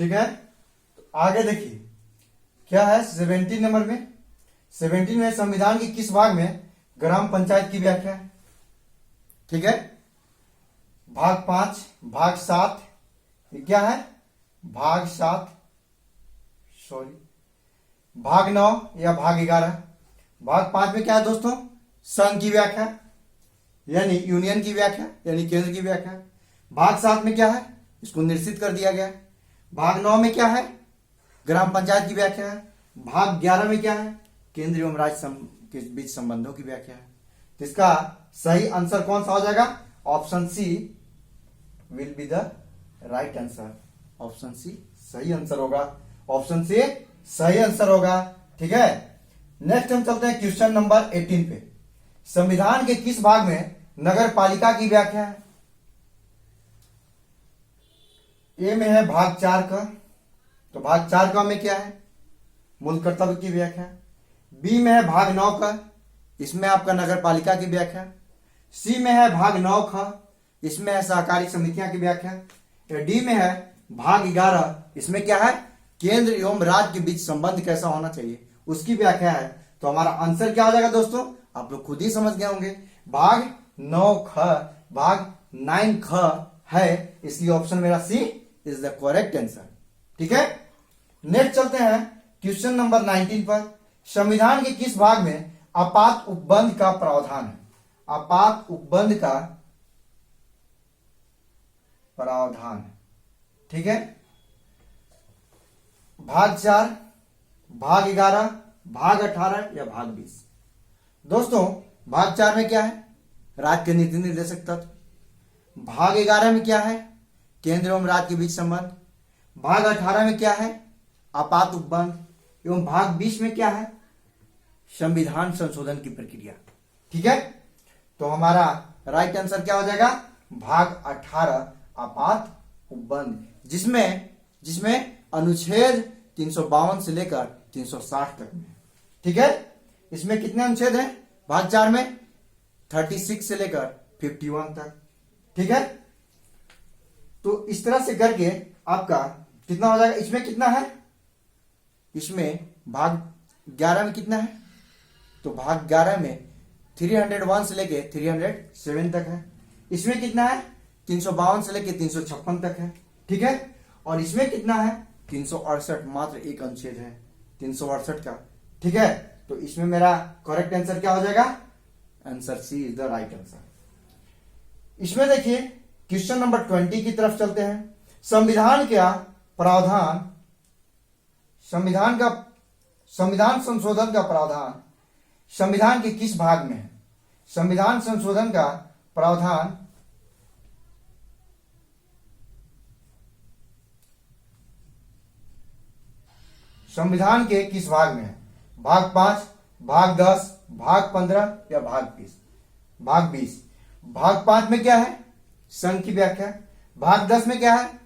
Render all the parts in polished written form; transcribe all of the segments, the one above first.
ठीक है, तो आगे देखिए क्या है 17 नंबर में। 17 में संविधान के किस भाग में ग्राम पंचायत की व्याख्या है? ठीक है, भाग 5, भाग 7, ये क्या है भाग 7, सॉरी भाग 9 या भाग 11। भाग 5 में क्या है दोस्तों? संघ की व्याख्या यानी यूनियन की व्याख्या यानी केंद्र की व्याख्या। भाग 7 में क्या है? इसको निश्चित कर दिया गया। भाग 9 में क्या है? ग्राम पंचायत की व्याख्या है। भाग 11 में क्या है? केंद्र एवं राज्य के बीच संबंधों की व्याख्या है। तो इसका सही आंसर कौन सा हो जाएगा? Option C will be the right answer. Option C सही आंसर होगा। ऑप्शन सी सही आंसर होगा। ठीक है, नेक्स्ट हम चलते हैं क्वेश्चन नंबर 18 पे। संविधान के किस भाग में नगर पालिका की व्याख्या है? ए में है भाग 4 का, तो भाग 4 का में क्या है? मूल कर्तव्य की व्याख्या। बी में है भाग 9 का, इसमें आपका नगर पालिका की व्याख्या। सी में है भाग 9 का, इसमें है सहकारी समितियां की व्याख्या। या डी में है भाग 11, इसमें क्या है? केंद्र एवं राज्य के बीच संबंध कैसा होना चाहिए उसकी व्याख्या है। तो हमारा आंसर क्या हो जाएगा दोस्तों? आप लोग खुद ही समझ गए होंगे, भाग 9 ख भाग 9 ख है, इसलिए ऑप्शन मेरा सी इज द करेक्ट आंसर। ठीक है, नेक्स्ट चलते हैं क्वेश्चन नंबर 19 पर। संविधान के किस भाग में आपात उपबंध का प्रावधान है? आपात उपबंध का प्रावधान। ठीक है, भाग 4, भाग 11, भाग 18 या भाग 20। दोस्तों भाग 4 में क्या है? राज्य के नीति निर्देशक तत्व। भाग 11 में क्या है? केंद्र एवं राज्य के बीच संबंध। भाग 18 में क्या है? आपात उपबंध। एवं भाग 20 में क्या है? संविधान संशोधन की प्रक्रिया। ठीक है, तो हमारा राइट आंसर क्या हो जाएगा? भाग 18 आपात उपबंध, जिसमें अनुच्छेद 352 से लेकर 360 तक में। ठीक है, इसमें कितने अनुच्छेद हैं? भाग 4 में 36 से लेकर 51 तक। ठीक है, तो इस तरह से करके आपका कितना हो जाएगा? इसमें कितना है? इसमें भाग 11 में कितना है? तो भाग 11 में 301 से लेके 307 तक है। इसमें कितना है? 352 से लेके 356 तक है। ठीक है, और इसमें कितना है? 368, मात्र एक अनुच्छेद है 368 का। ठीक है, तो इसमें मेरा करेक्ट आंसर क्या हो जाएगा? Answer C is the right answer. इसमें देखिए क्वेश्चन नंबर 20 की तरफ चलते हैं। संविधान संशोधन का प्रावधान संविधान के किस भाग में है? संविधान संशोधन का प्रावधान संविधान के किस भाग में है? भाग 5, भाग 10, भाग 15 या भाग 20? भाग 20। भाग 5 में क्या है? संघ की व्याख्या। भाग 10 में क्या है?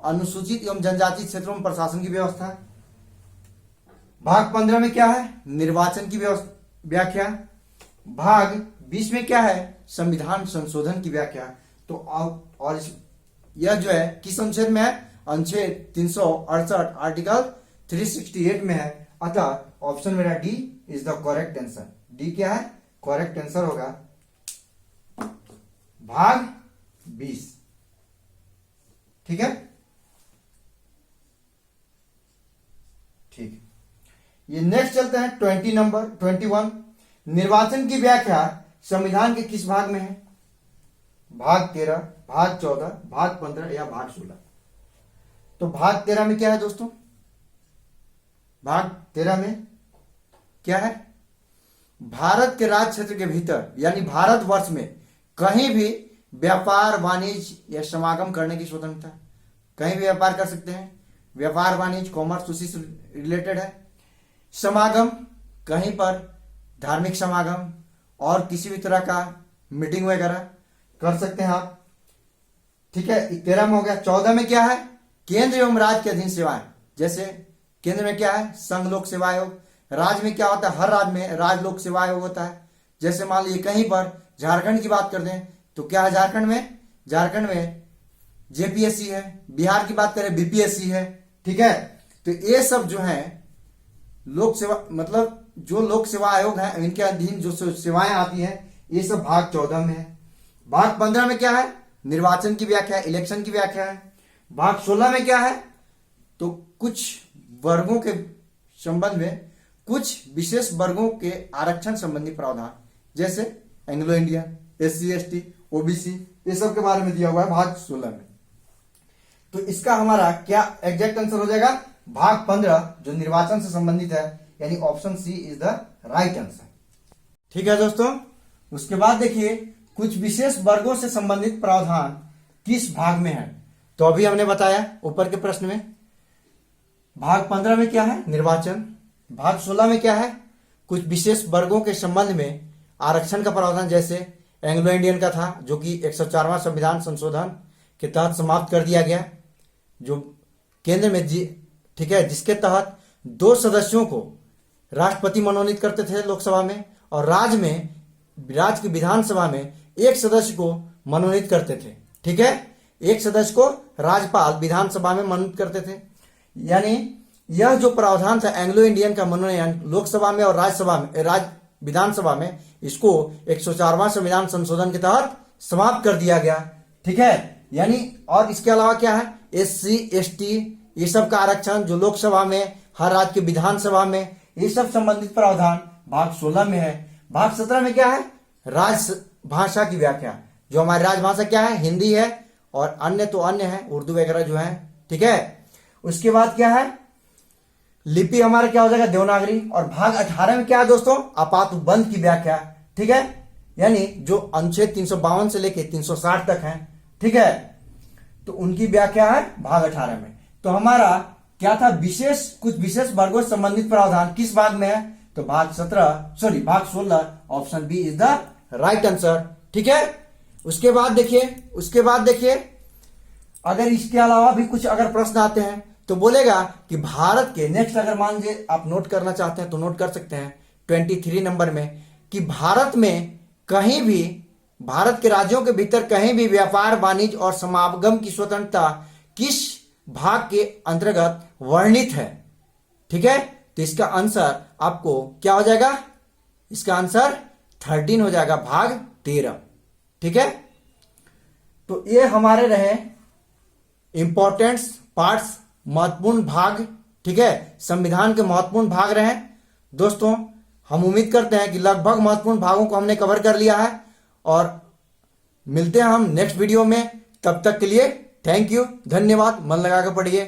अनुसूचित एवं जनजाति क्षेत्रों में प्रशासन की व्यवस्था। भाग 15 में क्या है? निर्वाचन की व्याख्या। भाग 20 में क्या है? संविधान संशोधन की व्याख्या। तो और यह जो है किस अनुच्छेद में है? अनुच्छेद 368 आर्टिकल 368 में है। अतः ऑप्शन मेरा D is the correct answer. D क्या है? करेक्ट आंसर होगा भाग 20। ठीक है, ठीक। ये नेक्स्ट चलते हैं 20 नंबर 21। निर्वाचन की व्याख्या संविधान के किस भाग में है? भाग 13, भाग 14, भाग 15 या भाग 16? तो भाग 13 में क्या है दोस्तों? भाग 13 में क्या है? भारत के राज्य क्षेत्र के भीतर यानी भारतवर्ष में कहीं भी व्यापार वाणिज्य या समागम करने की स्वतंत्रता। कहीं भी व्यापार कर सकते हैं। व्यापार वाणिज्य कॉमर्स उसी से रिलेटेड है। समागम कहीं पर धार्मिक समागम और किसी भी तरह का मीटिंग वगैरह कर सकते हैं आप। ठीक है, 13 में हो गया। 14 में क्या है? केंद्र एवं राज्य के अधीन सेवाएं। जैसे केंद्र में क्या है? संघ लोक सेवा आयोग। राज्य में क्या होता है? हर राज्य में राज्य लोक सेवा आयोग होता है। जैसे मान लीजिए कहीं पर झारखंड की बात कर दें तो क्या है झारखंड में? झारखंड में जेपीएससी है। बिहार की बात करें बीपीएससी है। ठीक है। तो ये सब जो है लोक सेवा, मतलब जो लोक सेवा आयोग है इनके अधीन जो सेवाएं आती हैं, ये सब भाग 14 में है। भाग 15 में क्या है? निर्वाचन की व्याख्या, इलेक्शन की व्याख्या है। भाग 16 में क्या है? तो कुछ वर्गों के संबंध में, कुछ विशेष वर्गों के आरक्षण संबंधी प्रावधान, जैसे Anglo Indian, SC ST, OBC, ये सब के बारे में दिया हुआ है भाग 16 में। तो इसका हमारा क्या एग्जैक्ट आंसर हो जाएगा? भाग 15 जो निर्वाचन से संबंधित है, यानी option C is the right answer. ठीक है दोस्तों, उसके बाद देखिए कुछ विशेष वर्गों से संबंधित प्रावधान किस भाग में है? तो अभी हमने बताया ऊपर के प्रश्न में। भाग 15 में क्या है? निर्वाचन। भाग 16 में क्या है? कुछ विशेष वर्गों के संबंध में आरक्षण का प्रावधान, जैसे एंग्लो इंडियन का था जो कि 104वां संविधान संशोधन के तहत समाप्त कर दिया गया, जो केंद्र में ठीक है, जिसके तहत 2 सदस्यों को राष्ट्रपति मनोनीत करते थे लोकसभा में, और राज्य की विधानसभा में 1 सदस्य को मनोनीत करते थे। ठीक है, 1 सदस्य को राज्यपाल विधानसभा में मनोनीत करते थे। यानी यह जो प्रावधान था एंग्लो इंडियन का मनोनयन लोकसभा में और विधानसभा में, इसको 104वां संविधान संशोधन के तहत समाप्त कर दिया गया। ठीक है, यानी और इसके अलावा क्या है? SC ST ये सब का आरक्षण जो लोकसभा में, हर राज्य की विधानसभा में, ये सब संबंधित प्रावधान भाग 16 में है। भाग 17 में क्या है? राजभाषा की व्याख्या, जो हमारी राजभाषा क्या है? हिंदी है, और अन्य तो अन्य है, उर्दू वगैरह जो है। ठीक है, उसके बाद क्या है? लिपि हमारा क्या हो जाएगा? देवनागरी। और भाग 18 में क्या है दोस्तों? आपात उपबंध की व्याख्या। ठीक है, यानी जो अनुच्छेद 352 से लेके 360 तक है, ठीक है, तो उनकी व्याख्या है भाग 18 में। तो हमारा क्या था? कुछ विशेष वर्गों से संबंधित प्रावधान किस भाग में है? तो भाग 16, option B is the right answer. ठीक है, उसके बाद देखिए अगर इसके अलावा भी कुछ अगर प्रश्न आते हैं तो बोलेगा कि भारत के नेक्स्ट, अगर मान लीजिए आप नोट करना चाहते हैं तो नोट कर सकते हैं 23 नंबर में, कि भारत में कहीं भी, भारत के राज्यों के भीतर कहीं भी व्यापार, वाणिज्य और समागम की स्वतंत्रता किस भाग के अंतर्गत वर्णित है? ठीक है, तो इसका आंसर आपको क्या हो जाएगा? इसका आंसर 13 हो जाएगा, भाग 13। ठीक है, तो ये हमारे रहे इंपॉर्टेंट पार्ट्स, महत्वपूर्ण भाग। ठीक है, संविधान के महत्वपूर्ण भाग रहे दोस्तों। हम उम्मीद करते हैं कि लगभग महत्वपूर्ण भागों को हमने कवर कर लिया है, और मिलते हैं हम नेक्स्ट वीडियो में। तब तक के लिए थैंक यू, धन्यवाद। मन लगा कर पढ़िए।